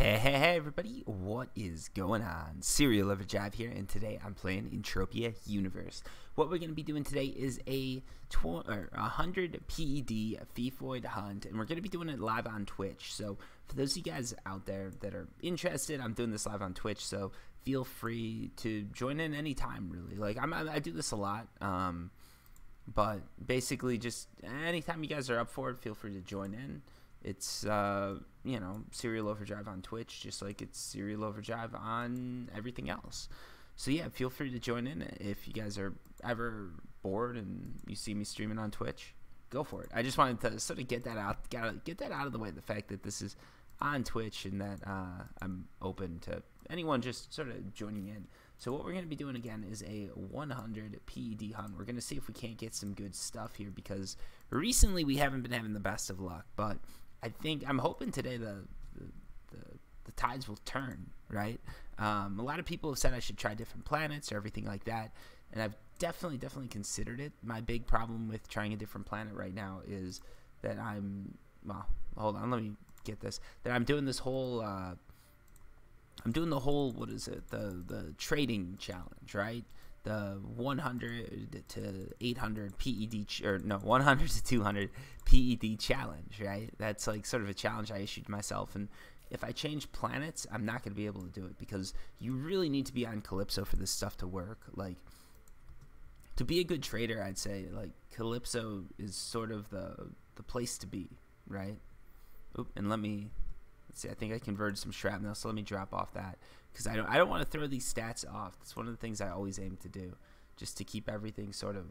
Hey everybody, what is going on? Serial Overdrive here, and today I'm playing Entropia Universe. What we're going to be doing today is a 100 PED Feffoid hunt, and we're going to be doing it live on Twitch. So for those of you guys out there that are interested, I'm doing this live on Twitch, so feel free to join in anytime, really. Like, I do this a lot, but basically just anytime you guys are up for it, feel free to join in. It's, you know, Serial Overdrive on Twitch, just like it's Serial Overdrive on everything else. So, yeah, feel free to join in if you guys are ever bored and you see me streaming on Twitch. Go for it. I just wanted to sort of get that out of the way, the fact that this is on Twitch and that I'm open to anyone just sort of joining in. So what we're going to be doing again is a 100 PED hunt. We're going to see if we can't get some good stuff here because recently we haven't been having the best of luck, but I'm hoping today the tides will turn, right? A lot of people have said I should try different planets or everything like that, and I've definitely considered it. My big problem with trying a different planet right now is that hold on, let me get this. That I'm doing this whole what is it? The trading challenge, right? The 100 to 800 PED, or no, 100 to 200 PED challenge, right? That's like sort of a challenge I issued myself, and if I change planets, I'm not going to be able to do it because you really need to be on Calypso for this stuff to work. Like, to be a good trader, I'd say, like, Calypso is sort of the place to be, right? Oop, and let's see, I think I converted some shrapnel, so let me drop off that because I don't want to throw these stats off. That's one of the things I always aim to do, just to keep everything sort of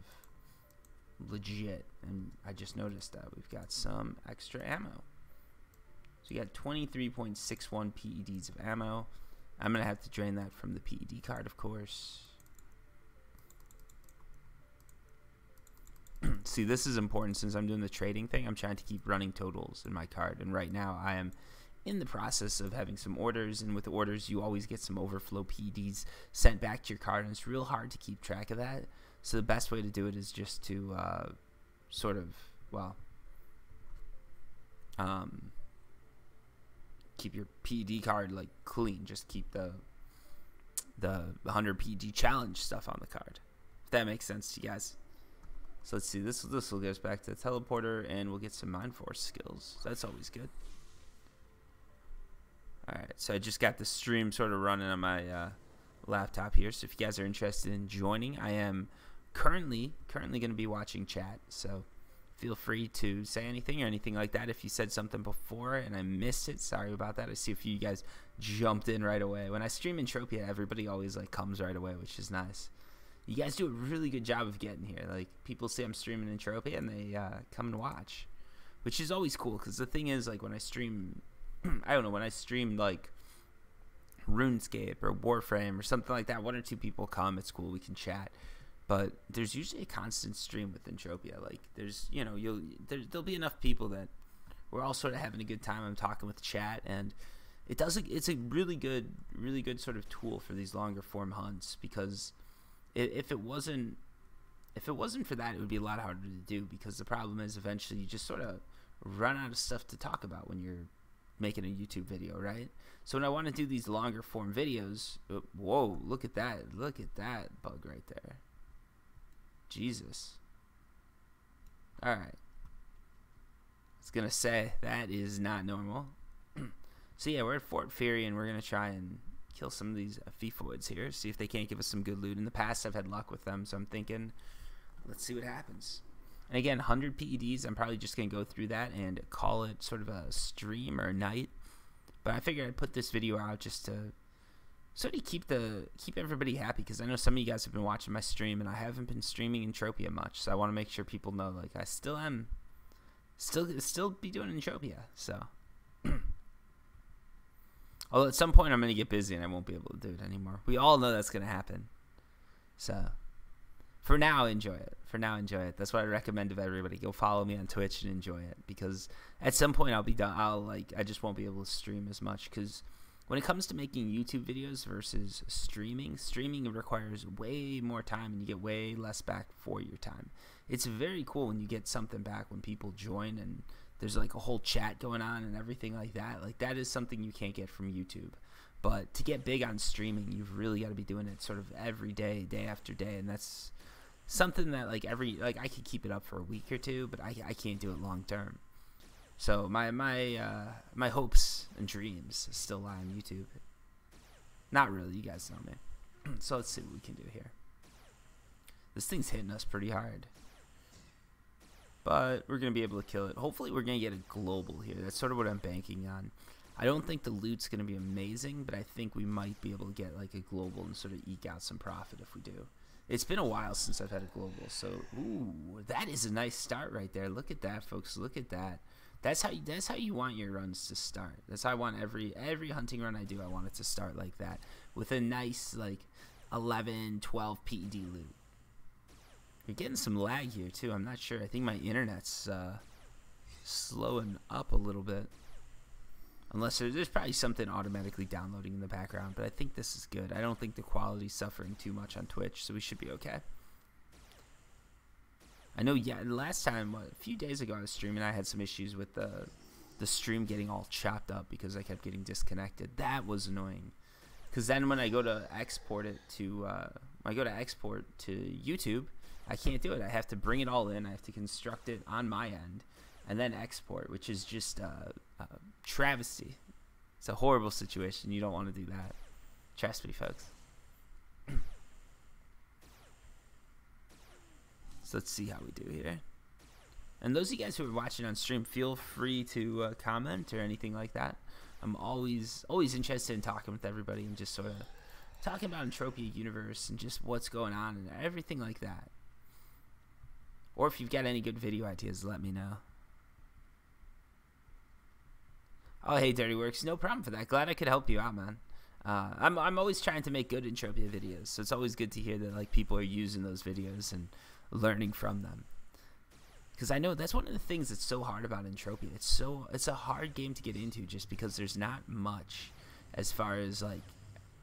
legit. And I just noticed that we've got some extra ammo. So you got 23.61 PEDs of ammo. I'm gonna have to drain that from the PED card, of course. See, this is important since I'm doing the trading thing. I'm trying to keep running totals in my card, and right now I am in the process of having some orders, and with the orders you always get some overflow PEDs sent back to your card, and it's real hard to keep track of that. So the best way to do it is just to keep your PED card like clean. Just keep the 100 PED challenge stuff on the card, if that makes sense to you guys. So let's see, this will get us back to the teleporter, and we'll get some Mind Force skills. So that's always good. Alright, so I just got the stream sort of running on my laptop here. So if you guys are interested in joining, I am currently going to be watching chat. So feel free to say anything or anything like that. If you said something before and I missed it, sorry about that. I see a few of you guys jumped in right away. When I stream Entropia, everybody always like comes right away, which is nice. You guys do a really good job of getting here. Like, people see I'm streaming Entropia and they come and watch, which is always cool. Because the thing is, like, when I stream, I don't know, when I stream like RuneScape or Warframe or something like that, one or two people come. It's cool. We can chat. But there's usually a constant stream with Entropia. Like, there's, you know, there'll be enough people that we're all sort of having a good time. I'm talking with chat, and it's a really good sort of tool for these longer form hunts, because if it wasn't for that, it would be a lot harder to do, because the problem is eventually you just sort of run out of stuff to talk about when you're making a YouTube video, right? So when I want to do these longer form videos, whoa, look at that bug right there. Jesus. Alright. I was gonna say, that is not normal. So yeah, we're at Fort Fury, and we're gonna try and kill some of these Feffoids here, see if they can't give us some good loot. In the past, I've had luck with them, so I'm thinking, let's see what happens. And again, 100 PEDs, I'm probably just going to go through that and call it sort of a stream or a night. But I figured I'd put this video out just to sort of keep everybody happy, because I know some of you guys have been watching my stream, and I haven't been streaming Entropia much, so I want to make sure people know, like, I still be doing Entropia, so. Although at some point I'm going to get busy and I won't be able to do it anymore. We all know that's going to happen. So, for now, enjoy it. That's what I recommend to everybody. Go follow me on Twitch and enjoy it, because at some point I'll be done. I just won't be able to stream as much, because when it comes to making YouTube videos versus streaming requires way more time, and you get way less back for your time. It's very cool when you get something back when people join and there's like a whole chat going on and everything like that. Like that is something you can't get from YouTube. But to get big on streaming, you've really got to be doing it sort of every day, day after day, and that's something that like I could keep it up for a week or two, but I can't do it long term. So my hopes and dreams still lie on YouTube. Not really, you guys know me. So let's see what we can do here. This thing's hitting us pretty hard, but we're gonna be able to kill it. Hopefully we're gonna get a global here. That's sort of what I'm banking on. I don't think the loot's gonna be amazing, but I think we might be able to get like a global and sort of eke out some profit if we do. It's been a while since I've had a global, so ooh, that is a nice start right there. Look at that, folks. Look at that. That's how you want your runs to start. That's how I want every hunting run I do. I want it to start like that, with a nice like 11, 12 PED loot. You're getting some lag here too. I'm not sure. I think my internet's slowing up a little bit. Unless there's probably something automatically downloading in the background, but I think this is good. I don't think the quality's suffering too much on Twitch, so we should be okay. I know, yeah, last time, a few days ago I was streaming, I had some issues with the stream getting all chopped up because I kept getting disconnected. That was annoying. Because then when I go to export it to, YouTube, I can't do it. I have to bring it all in. I have to construct it on my end and then export, which is just travesty. It's a horrible situation. You don't want to do that. Trust me, folks. So let's see how we do here. And those of you guys who are watching on stream, feel free to comment or anything like that. I'm always interested in talking with everybody and just sort of talking about Entropia universe and just what's going on and everything like that. Or if you've got any good video ideas, let me know. Oh, hey, Dirty Works. No problem for that. Glad I could help you out, man. I'm always trying to make good Entropia videos, so it's always good to hear that like people are using those videos and learning from them. Because I know that's one of the things that's so hard about Entropia. It's a hard game to get into just because there's not much as far as like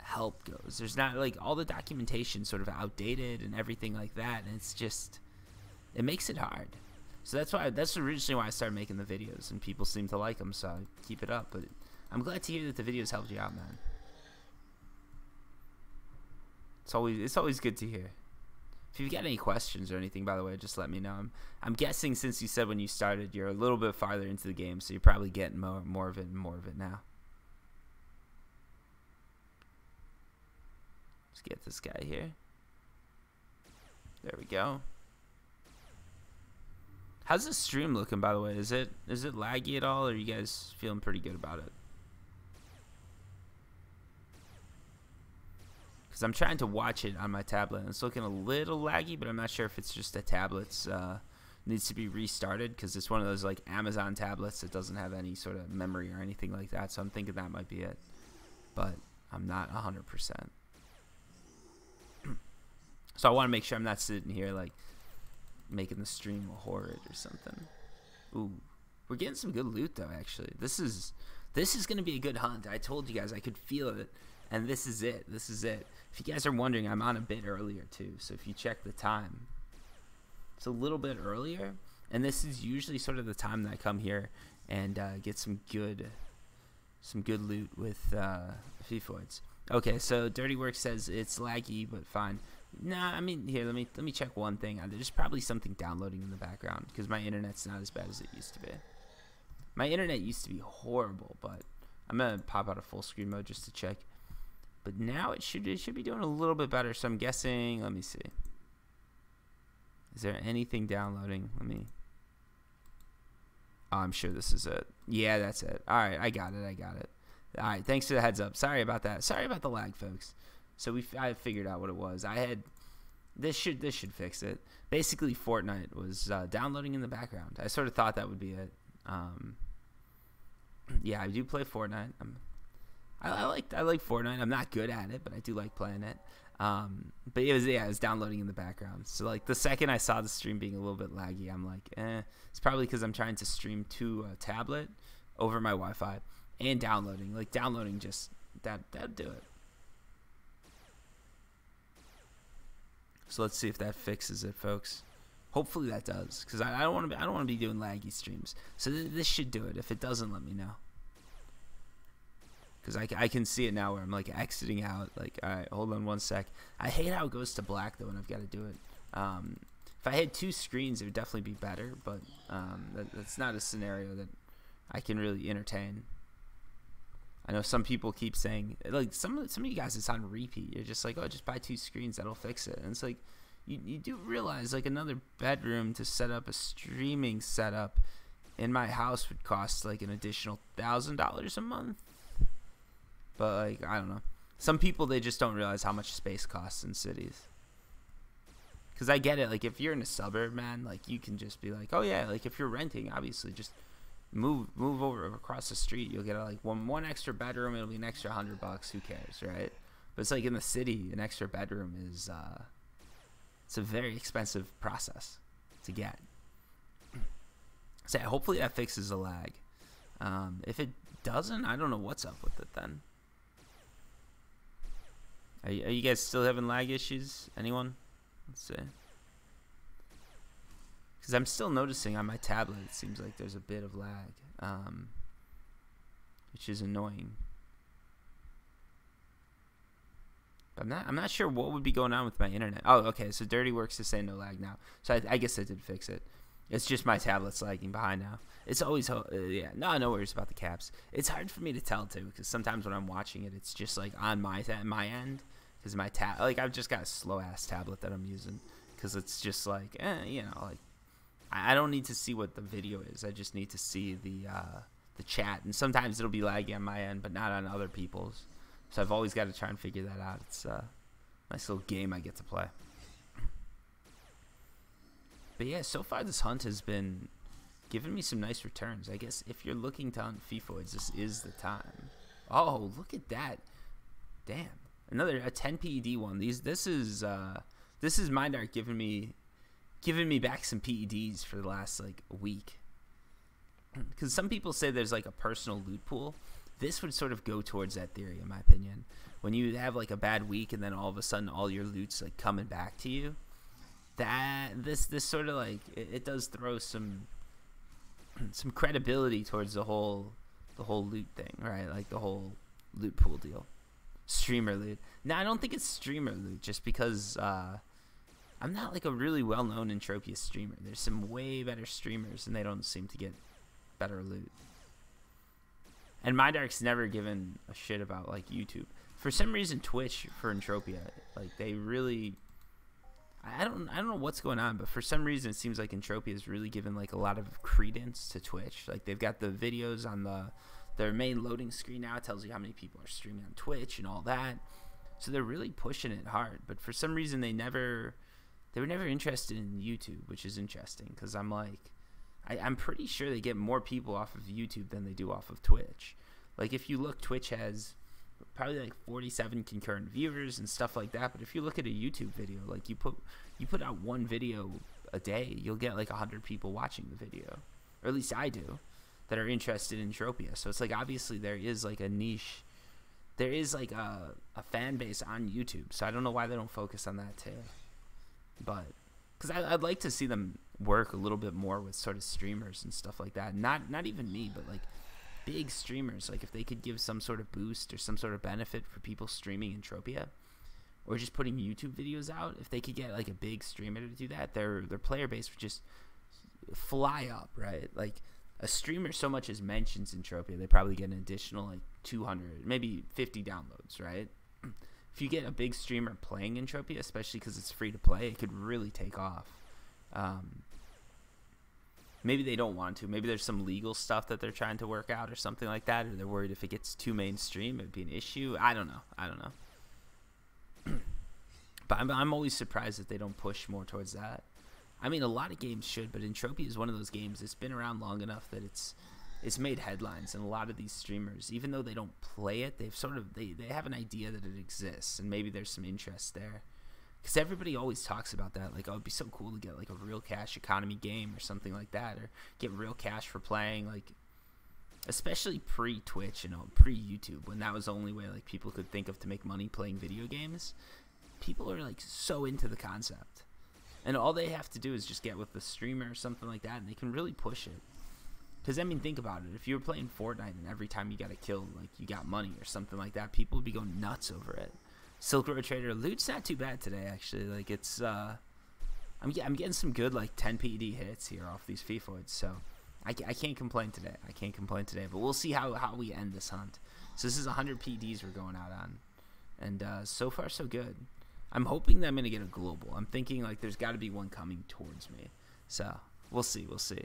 help goes. There's not like all the documentation sort of outdated and everything like that, and it's just it makes it hard. So that's originally why I started making the videos, and people seem to like them, so I keep it up. But I'm glad to hear that the videos helped you out, man. It's always good to hear. If you've got any questions or anything, by the way, just let me know. I'm guessing since you said when you started, you're a little bit farther into the game, so you're probably getting more of it and more of it now. Let's get this guy here. There we go. How's the stream looking, by the way? Is it laggy at all, or are you guys feeling pretty good about it? Because I'm trying to watch it on my tablet, and it's looking a little laggy, but I'm not sure if it's just the tablet's needs to be restarted, because it's one of those like Amazon tablets that doesn't have any sort of memory or anything like that, so I'm thinking that might be it, but I'm not 100%. So I want to make sure I'm not sitting here like making the stream horrid or something. Ooh, we're getting some good loot though. Actually, this is gonna be a good hunt. I told you guys I could feel it, and this is it. This is it. If you guys are wondering, I'm on a bit earlier too. So if you check the time, it's a little bit earlier, and this is usually sort of the time that I come here and get some good loot with Feffoids. Okay, so Dirty Work says it's laggy, but fine. Nah, I mean, here, let me check one thing. There's probably something downloading in the background because my internet's not as bad as it used to be. My internet used to be horrible, but I'm gonna pop out of full screen mode just to check. But now it should be doing a little bit better. So I'm guessing. Let me see. Is there anything downloading? Oh, I'm sure this is it. Yeah, that's it. All right, I got it. All right, thanks for the heads up. Sorry about that. Sorry about the lag, folks. So I figured out what it was. This should fix it. Basically, Fortnite was downloading in the background. I sort of thought that would be it. Yeah, I do play Fortnite. I like Fortnite. I'm not good at it, but I do like playing it. But it was downloading in the background. So like the second I saw the stream being a little bit laggy, I'm like, it's probably because I'm trying to stream to a tablet over my Wi-Fi and downloading. Like downloading just that'd do it. So let's see if that fixes it, folks. Hopefully that does, because I don't want to be doing laggy streams. So this should do it. If it doesn't, let me know. Because I can see it now where I'm like exiting out. Like, all right, hold on one sec. I hate how it goes to black though when I've got to do it. If I had 2 screens, it would definitely be better. But that's not a scenario that I can really entertain. I know some people keep saying, like, some of you guys, it's on repeat. You're just like, oh, just buy 2 screens, that'll fix it. And it's like, you do realize, like, another bedroom to set up a streaming setup in my house would cost like an additional $1,000 a month. But like, I don't know. Some people, they just don't realize how much space costs in cities. Because I get it. Like, if you're in a suburb, man, like, you can just be like, oh yeah, like, if you're renting, obviously, just move over across the street. You'll get like one extra bedroom. It'll be an extra $100. Who cares, right? But it's like in the city, an extra bedroom is it's a very expensive process to get. So hopefully that fixes the lag. If it doesn't, I don't know what's up with it then. Are you guys still having lag issues? Anyone? Let's see. Because I'm still noticing on my tablet, it seems like there's a bit of lag, which is annoying. But I'm not sure what would be going on with my internet. Oh, okay. So Dirty Works is saying no lag now. So I guess I did fix it. It's just my tablet's lagging behind now. It's always yeah. No worries about the caps. It's hard for me to tell too, because sometimes when I'm watching it, it's just like on my end, because my like I've just got a slow ass tablet that I'm using, because it's just like you know, like I don't need to see what the video is. I just need to see the chat, and sometimes it'll be laggy on my end, but not on other people's. So I've always got to try and figure that out. It's a nice little game I get to play. But yeah, so far this hunt has been giving me some nice returns. I guess if you're looking to hunt Feffoids, this is the time. Oh, look at that! Damn, a 10 PED one. This is Mindark giving me back some PEDs for the last like week. Because some people say there's like a personal loot pool. This would sort of go towards that theory, in my opinion. When you have like a bad week and then all of a sudden all your loot's like coming back to you, this sort of like it does throw some credibility towards the whole loot thing, right? Like the whole loot pool deal, streamer loot. Now I don't think it's streamer loot, just because I'm not like a really well-known Entropia streamer. There's some way better streamers and they don't seem to get better loot. And Mindark's never given a shit about like YouTube. For some reason, Twitch for Entropia, like they really, I don't know what's going on, but for some reason it seems like Entropia is really given like a lot of credence to Twitch. Like they've got the videos on their main loading screen now. It tells you how many people are streaming on Twitch and all that. So they're really pushing it hard. But for some reason they were never interested in YouTube, which is interesting, because I'm like, I'm pretty sure they get more people off of YouTube than they do off of Twitch. Like if you look, Twitch has probably like 47 concurrent viewers and stuff like that. But if you look at a YouTube video, like you put out one video a day, you'll get like 100 people watching the video, or at least I do, that are interested in Entropia. So it's like obviously there is like a niche, there is like a fan base on YouTube. So I don't know why they don't focus on that too. But because I'd like to see them work a little bit more with sort of streamers and stuff like that. Not even me, but like big streamers. Like if they could give some sort of boost or some sort of benefit for people streaming Entropia, or just putting YouTube videos out. If they could get like a big streamer to do that, their player base would just fly up, right? Like a streamer so much as mentions Entropia, they probably get an additional like 200, maybe 50 downloads, right? If you get a big streamer playing Entropia, especially because it's free to play, it could really take off. Maybe they don't want to. Maybe there's some legal stuff that they're trying to work out or something like that, or they're worried if it gets too mainstream, it'd be an issue. I don't know. But I'm always surprised that they don't push more towards that. I mean, a lot of games should, but Entropia is one of those games that's been around long enough that it's made headlines, and a lot of these streamers, even though they don't play it, they've sort of they have an idea that it exists, and maybe there's some interest there. Because everybody always talks about that, like, oh, it'd be so cool to get like a real cash economy game or something like that, or get real cash for playing, like, especially pre-Twitch, pre-YouTube, when that was the only way like people could think of to make money playing video games. People are like so into the concept. And all they have to do is just get with the streamer or something like that, and they can really push it. Because, I mean, think about it. If you were playing Fortnite and every time you got a kill, like, you got money or something like that, people would be going nuts over it. Silk Road Trader, loot's not too bad today, actually. Like, it's, I'm getting some good, like, 10 PED hits here off these Feffoids, so I can't complain today. I can't complain today, but we'll see how we end this hunt. So this is 100 PEDs we're going out on, and so far, so good. I'm hoping that I'm going to get a global. I'm thinking, like, there's got to be one coming towards me, so we'll see, we'll see.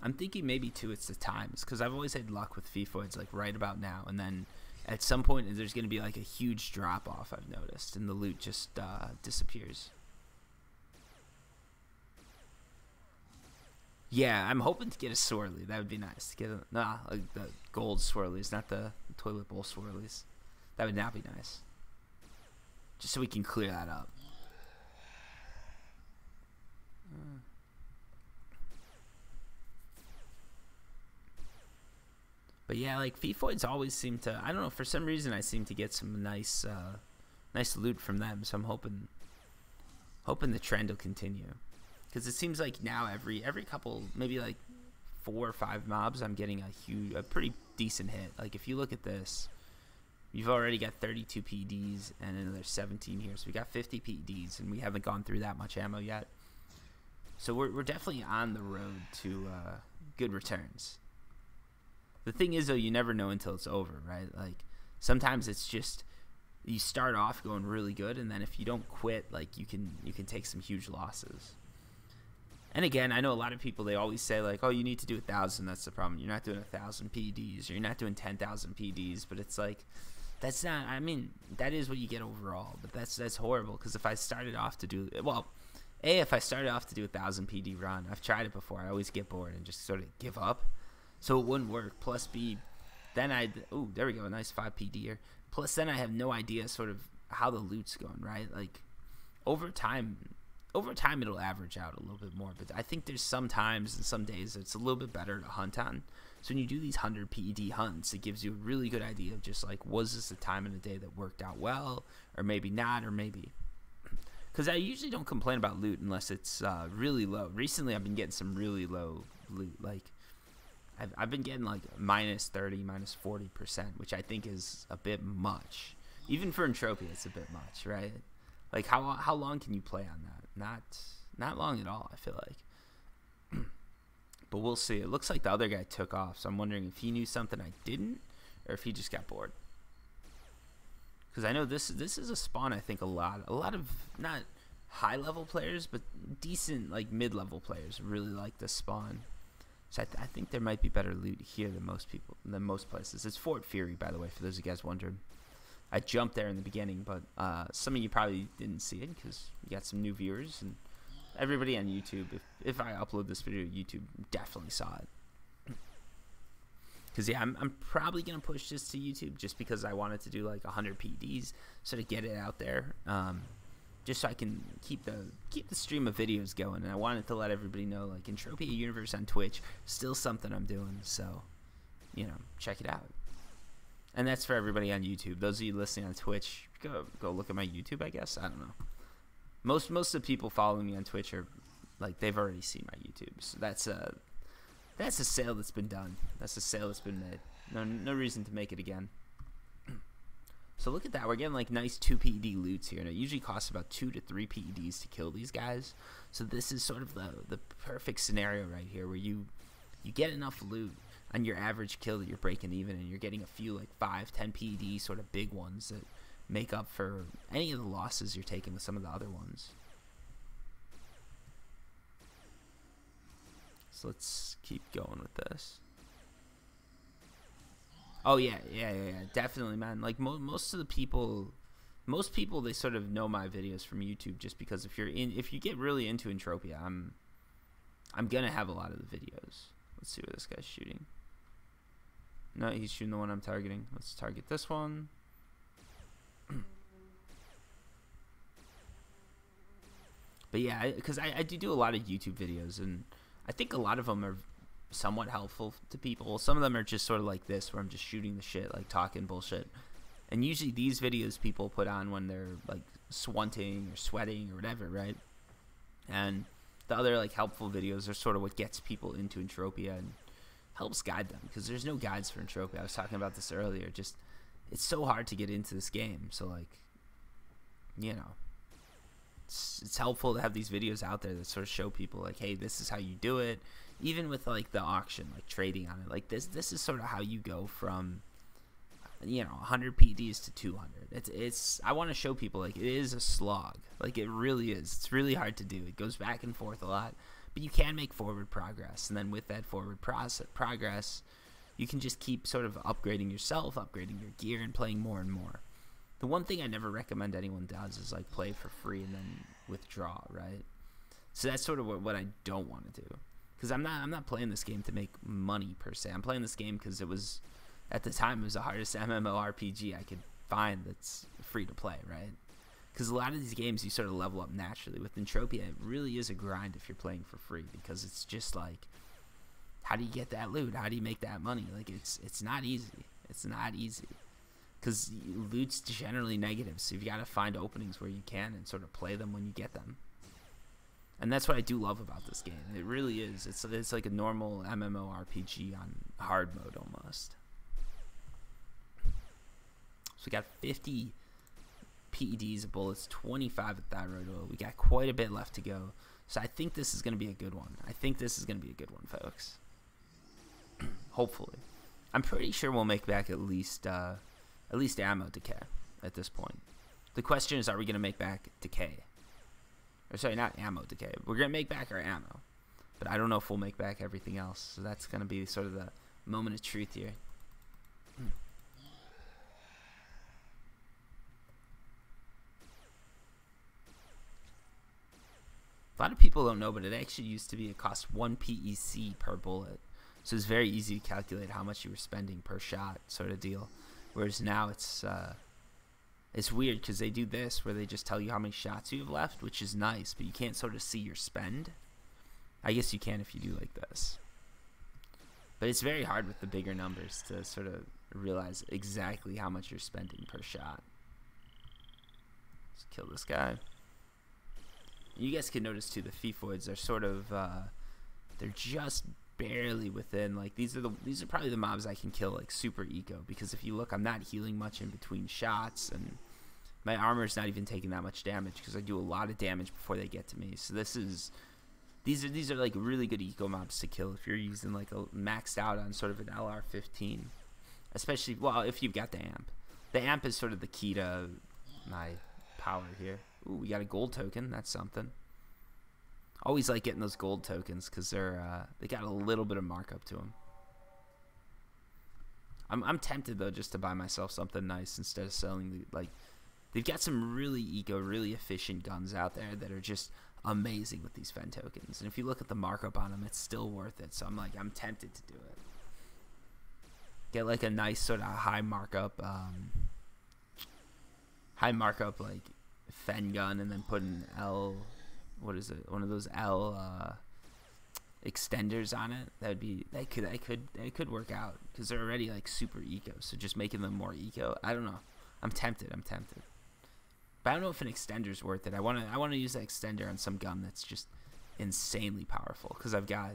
I'm thinking maybe, too, it's the times, because I've always had luck with Feffoids, like, right about now, and then at some point there's going to be, like, a huge drop-off, I've noticed, and the loot just disappears. Yeah, I'm hoping to get a swirly. That would be nice. Get like the gold swirlies, not the toilet bowl swirlies. That would not be nice. Just so we can clear that up. But yeah, like Feffoids always seem to, I don't know, for some reason I seem to get some nice nice loot from them, so I'm hoping the trend will continue. Because it seems like now every couple, maybe like 4 or 5 mobs, I'm getting a pretty decent hit. Like if you look at this, you've already got 32 PEDs and another 17 here, so we got 50 PEDs, and we haven't gone through that much ammo yet. So we're definitely on the road to good returns. The thing is, though, you never know until it's over, right? Like, sometimes it's just you start off going really good, and then if you don't quit, like, you can take some huge losses. And again, I know a lot of people, they always say, like, oh, you need to do 1,000. That's the problem. You're not doing 1,000 PEDs, or you're not doing 10,000 PEDs. But it's like, that's not, I mean, that is what you get overall. But that's horrible, because if I started off to do, well, A, if I started off to do 1,000 PED run, I've tried it before. I always get bored and just sort of give up. So it wouldn't work. Plus B, then ooh, there we go, a nice 5 PED here. Plus then I have no idea sort of how the loot's going, right? Like, over time it'll average out a little bit more. But I think there's some times and some days it's a little bit better to hunt on. So when you do these 100 PED hunts, it gives you a really good idea of just like, was this a time in the day that worked out well? Or maybe not, or maybe. Because I usually don't complain about loot unless it's really low. Recently I've been getting some really low loot. Like, I've been getting like minus 30, minus 40%, which I think is a bit much. Even for Entropia, it's a bit much, right? Like, how long can you play on that? Not long at all, I feel like. But we'll see. It looks like the other guy took off, so I'm wondering if he knew something I didn't, or if he just got bored. Because I know this is a spawn I think a lot of not high-level players, but decent, like, mid-level players really like this spawn. So I think there might be better loot here than most places. It's Fort Fury, by the way, for those of you guys wondering. I jumped there in the beginning, but some of you probably didn't see it because you got some new viewers, and everybody on YouTube, if I upload this video to YouTube, definitely saw it. Because yeah, I'm probably gonna push this to YouTube just because I wanted to do like 100 PEDs, so to get it out there. Just so I can keep the stream of videos going, and I wanted to let everybody know, like, Entropia Universe on Twitch, still something I'm doing, so, you know, check it out. And that's for everybody on YouTube. Those of you listening on Twitch, go look at my YouTube, I guess. I don't know. Most of the people following me on Twitch are, like, they've already seen my YouTube, so that's a sale that's been done. That's a sale that's been made. No reason to make it again. So look at that, we're getting like nice 2 PED loots here, and it usually costs about 2 to 3 PEDs to kill these guys. So this is sort of the perfect scenario right here, where you get enough loot on your average kill that you're breaking even, and you're getting a few like 5, 10 PED sort of big ones that make up for any of the losses you're taking with some of the other ones. So let's keep going with this. Oh yeah, definitely, man. Like most people, they sort of know my videos from YouTube just because if you get really into Entropia, I'm gonna have a lot of the videos. Let's see where this guy's shooting. No, he's shooting the one I'm targeting. Let's target this one. But yeah, because I do a lot of YouTube videos, and I think a lot of them are somewhat helpful to people. Some of them are just sort of like this, where I'm just shooting the shit, like talking bullshit. And usually these videos people put on when they're like swunting or sweating or whatever, right? And the other like helpful videos are sort of what gets people into Entropia and helps guide them, because there's no guides for Entropia. I was talking about this earlier. Just, it's so hard to get into this game. So like, you know, it's helpful to have these videos out there that sort of show people like, hey, this is how you do it. Even with like the auction, like trading on it, like this is sort of how you go from, you know, 100 PEDs to 200. It's I want to show people like it is a slog. Like it really is. It's really hard to do. It goes back and forth a lot, but you can make forward progress. And then with that forward progress, you can just keep sort of upgrading yourself, upgrading your gear, and playing more and more. The one thing I never recommend anyone does is like play for free and then withdraw, right? So that's sort of what I don't want to do, because I'm not playing this game to make money per se. I'm playing this game because it was, at the time, it was the hardest MMORPG I could find that's free to play, right? Because a lot of these games you sort of level up naturally. With Entropia, it really is a grind if you're playing for free, because it's just like, how do you get that loot? How do you make that money? Like it's not easy. It's not easy. Because loot's generally negative, so you've got to find openings where you can and sort of play them when you get them. And that's what I do love about this game. It really is. It's like a normal MMORPG on hard mode almost. So we got 50 PEDs of bullets, 25 of thyroid oil. We got quite a bit left to go. So I think this is going to be a good one. I think this is going to be a good one, folks. Hopefully. I'm pretty sure we'll make back at least ammo decay at this point. The question is, are we going to make back decay? Or sorry, not ammo decay. We're going to make back our ammo. But I don't know if we'll make back everything else. So that's going to be sort of the moment of truth here. A lot of people don't know, but it actually used to be, it cost 1 PEC per bullet. So it's very easy to calculate how much you were spending per shot, sort of deal. Whereas now it's weird, because they do this where they just tell you how many shots you have left, which is nice, but you can't sort of see your spend. I guess you can if you do like this. But it's very hard with the bigger numbers to sort of realize exactly how much you're spending per shot. Let's kill this guy. You guys can notice too, the Feffoids are sort of they're just barely within, like these are probably the mobs I can kill like super eco, because if you look, I'm not healing much in between shots, and my armor's not even taking that much damage because I do a lot of damage before they get to me. So these are like really good eco mobs to kill if you're using like a maxed out on sort of an LR15, especially, well, if you've got the amp. The amp is sort of the key to my power here. Ooh, we got a gold token. That's something. Always like getting those gold tokens because they got a little bit of markup to them. I'm tempted though just to buy myself something nice instead of selling the, like, they've got some really eco, really efficient guns out there that are just amazing with these Fen tokens. And if you look at the markup on them, it's still worth it. So I'm tempted to do it. Get like a nice sort of high markup like Fen gun, and then put an L, what is it, one of those L extenders on it. That could work out because they're already like super eco, so just making them more eco, I don't know. I'm tempted, but I don't know if an extender is worth it. I want to use that extender on some gun that's just insanely powerful, because I've got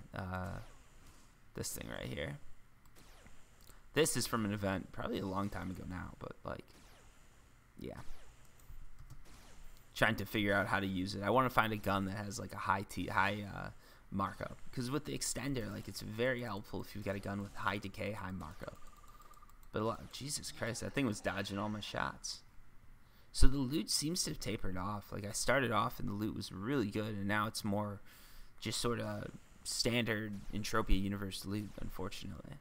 this thing right here. This is from an event probably a long time ago now, but like, yeah, trying to figure out how to use it. I want to find a gun that has like a high markup, because with the extender, like, it's very helpful if you've got a gun with high decay, high markup. But Jesus Christ, that thing was dodging all my shots. So the loot seems to have tapered off. Like, I started off and the loot was really good, and now it's more just sort of standard Entropia universe loot, unfortunately.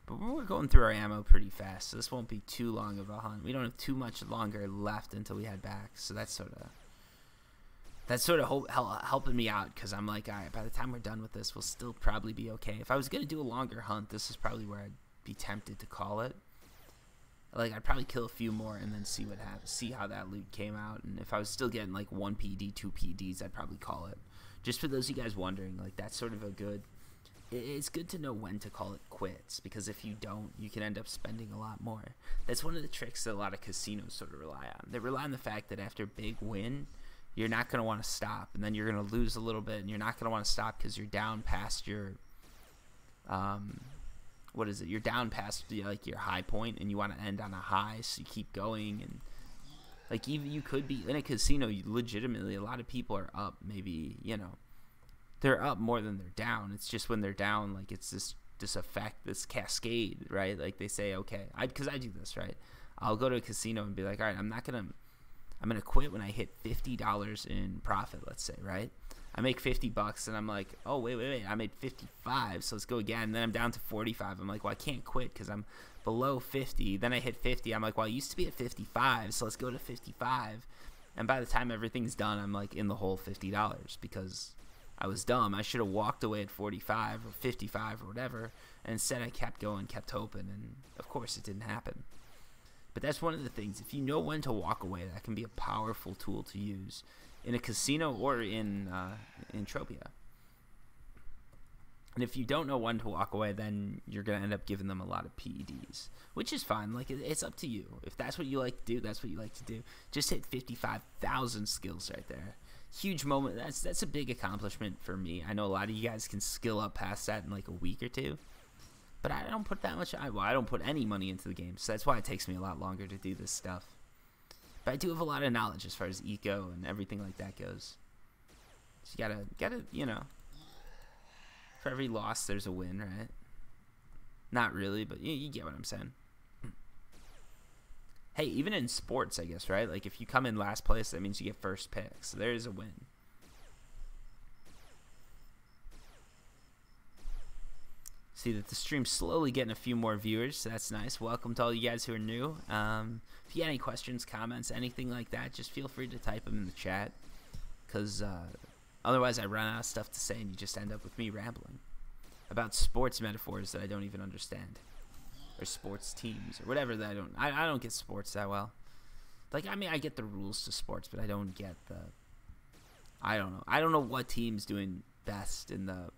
But we're going through our ammo pretty fast, so this won't be too long of a hunt. We don't have too much longer left until we head back, so that's sort of helping me out, because I'm like, all right, by the time we're done with this, we'll still probably be okay. If I was going to do a longer hunt, this is probably where I'd be tempted to call it. Like, I'd probably kill a few more and then see what happens, see how that loot came out, and if I was still getting like 1 PD, 2 PDs, I'd probably call it. Just for those of you guys wondering, like, that's sort of a good it's good to know when to call it quits, because if you don't, you can end up spending a lot more. That's one of the tricks that a lot of casinos sort of rely on. They rely on the fact that after a big win, you're not going to want to stop, and then you're going to lose a little bit, and you're not going to want to stop because you're down past your you're down past like your high point, and you want to end on a high, so you keep going. And like, even you could be in a casino, legitimately a lot of people are up, maybe, they're up more than they're down. It's just when they're down, like, it's this effect, this cascade, right? Like, they say, okay, because I do this, right? I'll go to a casino and be like, all right, I'm gonna quit when I hit $50 in profit, let's say, right? I make $50 and I'm like, oh, wait, I made 55, so let's go again. And then I'm down to 45. I'm like, well, I can't quit because I'm below 50. Then I hit 50. I'm like, well, I used to be at 55, so let's go to 55. And by the time everything's done, I'm like in the whole $50 because I was dumb. I should have walked away at 45 or 55 or whatever, and instead I kept going, kept hoping, and of course it didn't happen. But that's one of the things. If you know when to walk away, that can be a powerful tool to use in a casino or in Entropia. And if you don't know when to walk away, then you're going to end up giving them a lot of PEDs, which is fine. Like, it's up to you. If that's what you like to do, that's what you like to do. Just hit 55,000 skills right there. Huge moment. That's a big accomplishment for me. I know a lot of you guys can skill up past that in like a week or two, but I don't put that much. I don't put any money into the game, so that's why it takes me a lot longer to do this stuff. But I do have a lot of knowledge as far as eco and everything like that goes. So you gotta, for every loss there's a win, right? Not really, but you get what I'm saying. Hey, even in sports, I guess, right? Like, if you come in last place, that means you get first pick. So there is a win. See that the stream's slowly getting a few more viewers, so that's nice. Welcome to all you guys who are new. If you have any questions, comments, anything like that, just feel free to type them in the chat, because otherwise I run out of stuff to say and you just end up with me rambling about sports metaphors that I don't even understand, or sports teams, or whatever that I don't get sports that well. Like, I mean, I get the rules to sports, but I don't get I don't know what team's doing best in the,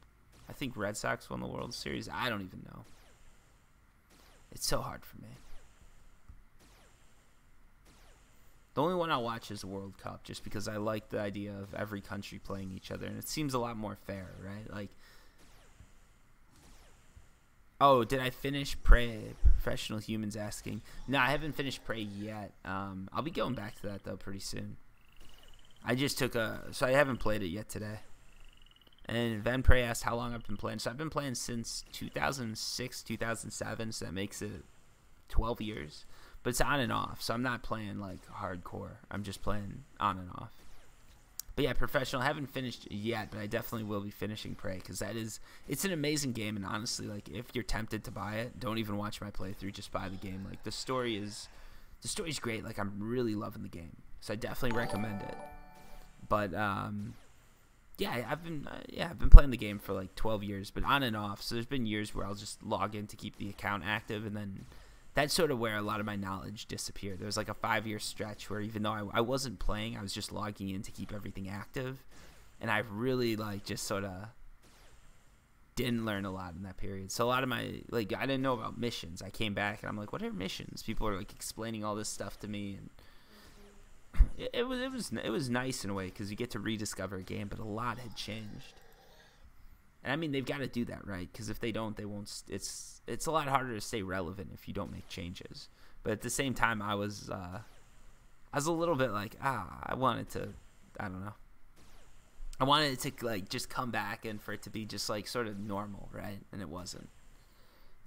I think Red Sox won the World Series. I don't even know. It's so hard for me. The only one I'll watch is the World Cup, just because I like the idea of every country playing each other, and it seems a lot more fair, right? Like, oh, did I finish Prey? Professional Humans asking. No, I haven't finished Prey yet. I'll be going back to that, though, pretty soon. I just took so I haven't played it yet today. And Van Prey asked how long I've been playing. So I've been playing since 2006, 2007, so that makes it 12 years. But it's on and off, so I'm not playing, like, hardcore. I'm just playing on and off. But yeah, Professional, I haven't finished yet, but I definitely will be finishing Prey, because it's an amazing game, and honestly, like, if you're tempted to buy it, don't even watch my playthrough, just buy the game. Like, the story's great. Like, I'm really loving the game, so I definitely recommend it. But yeah, I've been playing the game for like 12 years, but on and off. So there's been years where I'll just log in to keep the account active, and then that's sort of where a lot of my knowledge disappeared. There was like a 5-year stretch where even though I wasn't playing, I was just logging in to keep everything active, and I really like just sort of didn't learn a lot in that period. So a lot of my, like, I didn't know about missions. I came back and I'm like, what are missions? People are like explaining all this stuff to me, and it was nice in a way, because you get to rediscover a game, but a lot had changed. And I mean, they've got to do that, right? Because if they don't, they won't. It's a lot harder to stay relevant if you don't make changes. But at the same time, I was a little bit like, I wanted to, I don't know. I wanted it to like just come back and for it to be just like sort of normal, right? And it wasn't.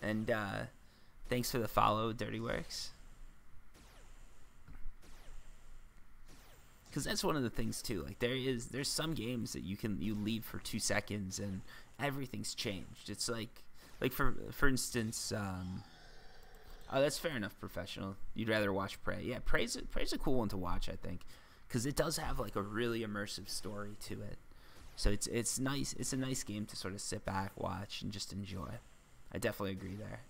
And thanks for the follow, Dirty Works. Because that's one of the things too. Like, there's some games that you leave for 2 seconds and everything's changed. It's like for instance, oh, that's fair enough. Professional, you'd rather watch Prey. Yeah, Prey's a cool one to watch, I think, because it does have like a really immersive story to it. So it's nice. It's a nice game to sort of sit back, watch, and just enjoy. I definitely agree there.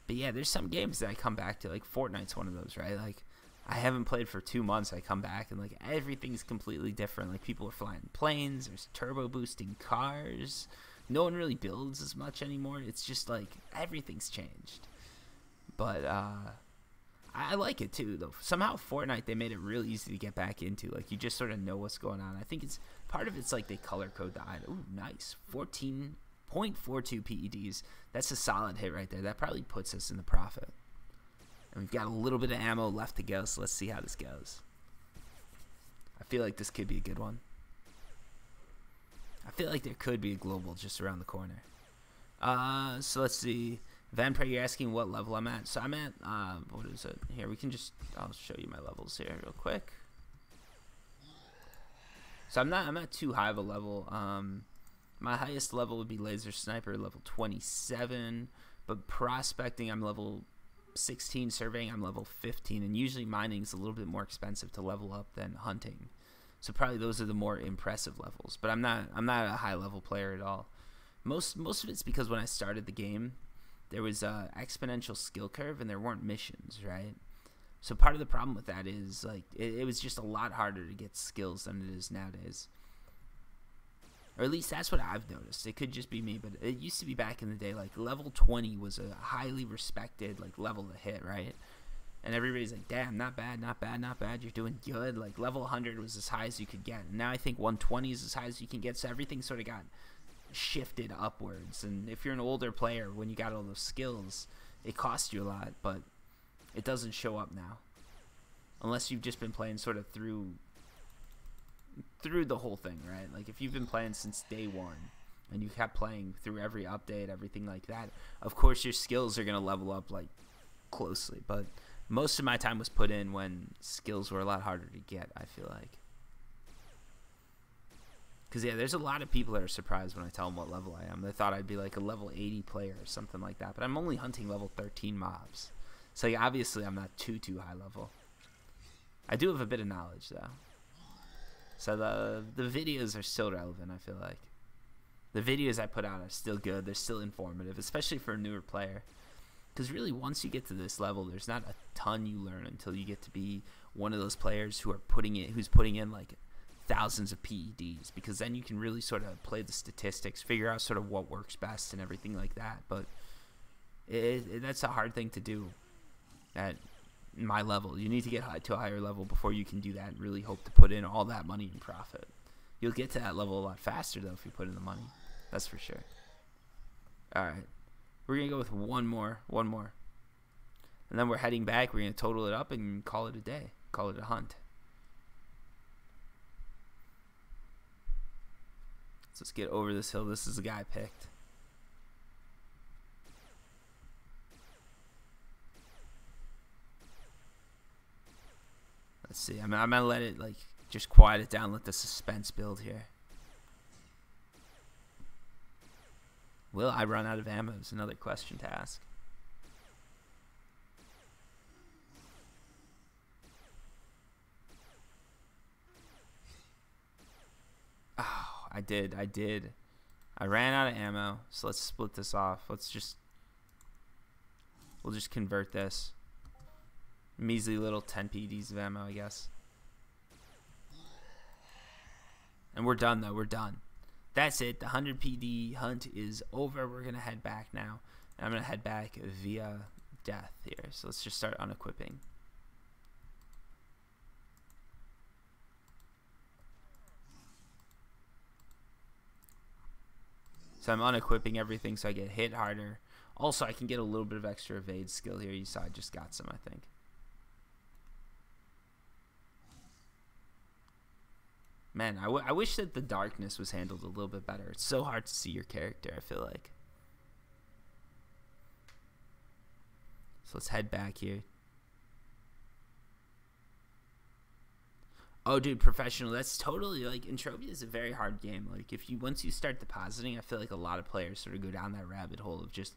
But yeah, there's some games that I come back to, like Fortnite's one of those, right? Like, I haven't played for 2 months. I come back and like everything's completely different. Like people are flying planes. There's turbo boosting cars. No one really builds as much anymore. It's just like everything's changed. But I like it too, though. Somehow Fortnite, they made it real easy to get back into. Like you just sort of know what's going on. I think it's part of it's like they color code the item. Ooh, nice. 14.42 PEDs. That's a solid hit right there. That probably puts us in the profit. And we've got a little bit of ammo left to go, so let's see how this goes. I feel like this could be a good one. I feel like there could be a global just around the corner. So let's see. Vampire, you're asking what level I'm at. So I'm at, what is it? Here, I'll show you my levels here real quick. So I'm not too high of a level. My highest level would be Laser Sniper, level 27. But prospecting, I'm level 16. Surveying, I'm level 15. And usually mining's a little bit more expensive to level up than hunting. So probably those are the more impressive levels. But I'm not a high level player at all. Most of it's because when I started the game, there was a exponential skill curve and there weren't missions, right? So part of the problem with that is like it was just a lot harder to get skills than it is nowadays. Or at least that's what I've noticed. It could just be me, but it used to be back in the day like level 20 was a highly respected like level to hit, right? And everybody's like, damn, not bad, not bad, not bad. You're doing good. Like level 100 was as high as you could get. And now I think 120 is as high as you can get. So everything sort of got shifted upwards. And if you're an older player, when you got all those skills, it costs you a lot, but it doesn't show up now. Unless you've just been playing sort of through the whole thing, right? Like if you've been playing since day one and you kept playing through every update, everything like that, of course your skills are going to level up like closely. But most of my time was put in when skills were a lot harder to get, I feel like. Because, yeah, there's a lot of people that are surprised when I tell them what level I am. They thought I'd be like a level 80 player or something like that. But I'm only hunting level 13 mobs. So, yeah, obviously, I'm not too high level. I do have a bit of knowledge, though. So the videos are still relevant, I feel like. The videos I put out are still good. They're still informative, especially for a newer player. Because really, once you get to this level, there's not a ton you learn until you get to be one of those players who's putting in like thousands of PEDs, because then you can really sort of play the statistics, figure out sort of what works best and everything like that. But that's a hard thing to do at my level. You need to get to a higher level before you can do that and really hope to put in all that money in profit. You'll get to that level a lot faster, though, if you put in the money. That's for sure. All right. We're going to go with one more. And then we're heading back. We're going to total it up and call it a day. Call it a hunt. So let's get over this hill. This is the guy I picked. Let's see. I'm going to let it, like, just quiet it down. Let the suspense build here. Will I run out of ammo is another question to ask. Oh, I did. I ran out of ammo, so let's split this off. We'll just convert this. Measly little 10 PEDs of ammo, I guess. And we're done, though. We're done. That's it. The 100 PD hunt is over. We're going to head back now. And I'm going to head back via death here. So let's just start unequipping. So I'm unequipping everything so I get hit harder. Also, I can get a little bit of extra evade skill here. You saw I just got some, I think. Man, I wish that the darkness was handled a little bit better. It's so hard to see your character, I feel like. So let's head back here. Oh, dude, professional. That's totally, like, Entropia is a very hard game. Like, once you start depositing, I feel like a lot of players sort of go down that rabbit hole of just,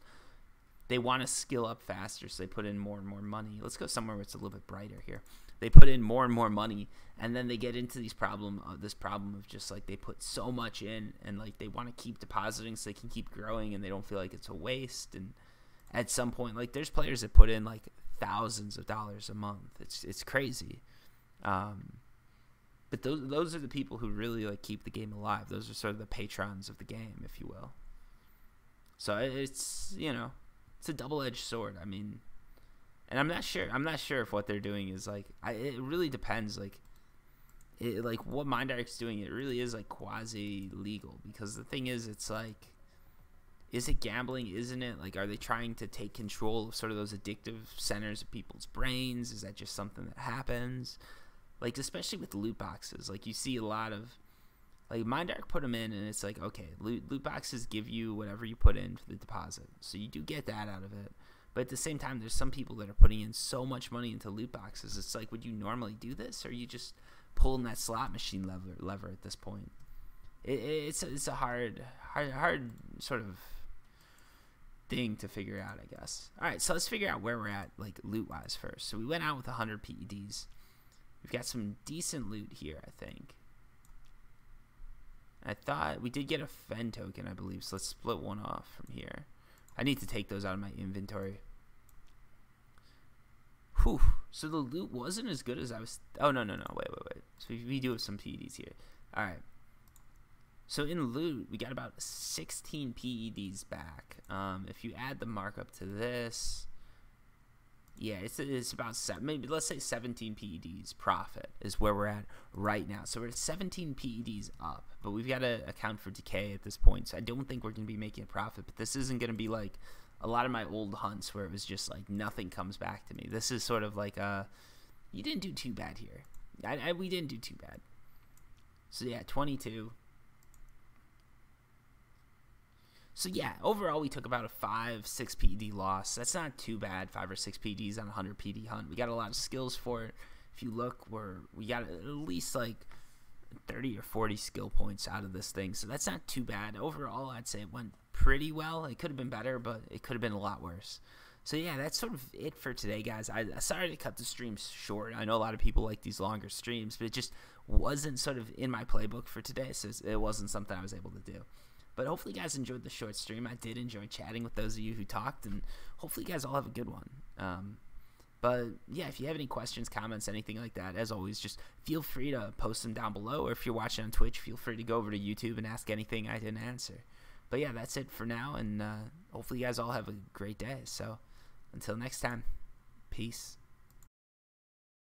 they want to skill up faster, so they put in more and more money. Let's go somewhere where it's a little bit brighter here. They put in more and more money, and then they get into this problem of just, like, they put so much in, and, like, they want to keep depositing so they can keep growing, and they don't feel like it's a waste. And at some point, like, there's players that put in, like, thousands of dollars a month. It's crazy. But those are the people who really like keep the game alive. Those are sort of the patrons of the game, if you will. So it's, you know, it's a double-edged sword. I mean, and I'm not sure if what they're doing is like, it really depends. Like what MindArc's doing, it really is like quasi legal, because the thing is, it's like, is it gambling? Isn't it? Like, are they trying to take control of sort of those addictive centers of people's brains? Is that just something that happens? Like, especially with loot boxes, like you see a lot of, like, MindArc put them in, and it's like, okay, loot boxes give you whatever you put in for the deposit, so you do get that out of it. But at the same time, there's some people that are putting in so much money into loot boxes. It's like, would you normally do this, or are you just pulling that slot machine lever at this point? It's a hard sort of thing to figure out, I guess. All right, so let's figure out where we're at, like, loot-wise first. So we went out with 100 PEDs. We've got some decent loot here, I think. I thought we did get a Fen token, I believe, so let's split one off from here. I need to take those out of my inventory. Whew. So the loot wasn't as good as I was... Oh, no. Wait. So we do have some PEDs here. All right. So in loot, we got about 16 PEDs back. If you add the markup to this... Yeah, it's about maybe let's say 17 PEDs profit is where we're at right now. So we're at 17 PEDs up, but we've got to account for decay at this point. So I don't think we're going to be making a profit, but this isn't going to be like a lot of my old hunts where it was just like nothing comes back to me. This is sort of like you didn't do too bad here. We didn't do too bad. So yeah, 22. So yeah, overall we took about a 5-6 PED loss. That's not too bad, 5 or 6 PEDs on a 100 PED hunt. We got a lot of skills for it. If you look, we got at least like 30 or 40 skill points out of this thing. So that's not too bad. Overall, I'd say it went pretty well. It could have been better, but it could have been a lot worse. So yeah, that's sort of it for today, guys. Sorry to cut the streams short. I know a lot of people like these longer streams, but it just wasn't sort of in my playbook for today, so it wasn't something I was able to do. But hopefully you guys enjoyed the short stream. I did enjoy chatting with those of you who talked, and hopefully you guys all have a good one. But yeah, if you have any questions, comments, anything like that, as always, just feel free to post them down below. Or if you're watching on Twitch, feel free to go over to YouTube and ask anything I didn't answer. But yeah, that's it for now, and hopefully you guys all have a great day. So until next time, peace.